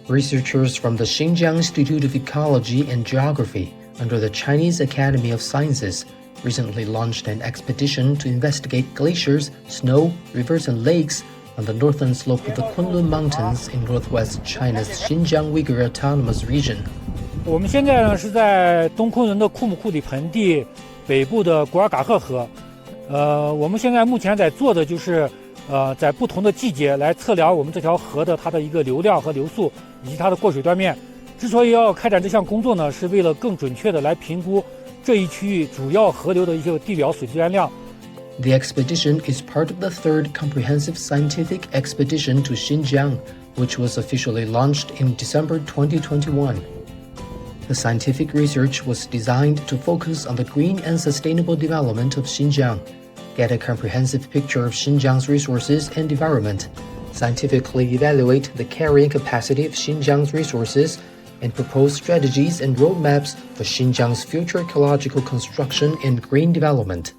Researchers from the Xinjiang Institute of Ecology and Geography under the Chinese Academy of Sciences recently launched an expedition to investigate glaciers, snow, rivers, and lakes on the northern slope of the Kунlun Mountains in northwest China's Xinjiang Uyghur Autonomous Region. 我们现在呢是在东昆仑的库木库里盆地北部的古尔嘎赫河。我们现在目前在做的就是在不同的季节来测量我们这条河的它的一个流量和流速以及它的过水断面。之所以要开展这项工作呢，是为了更准确的来评估这一区域主要河流的一些地表水资源量。The expedition is part of the third comprehensive scientific expedition to Xinjiang, which was officially launched in December 2021. The scientific research was designed to focus on the green and sustainable development of Xinjiang, get a comprehensive picture of Xinjiang's resources and environment, scientifically evaluate the carrying capacity of Xinjiang's resources, and propose strategies and roadmaps for Xinjiang's future ecological construction and green development.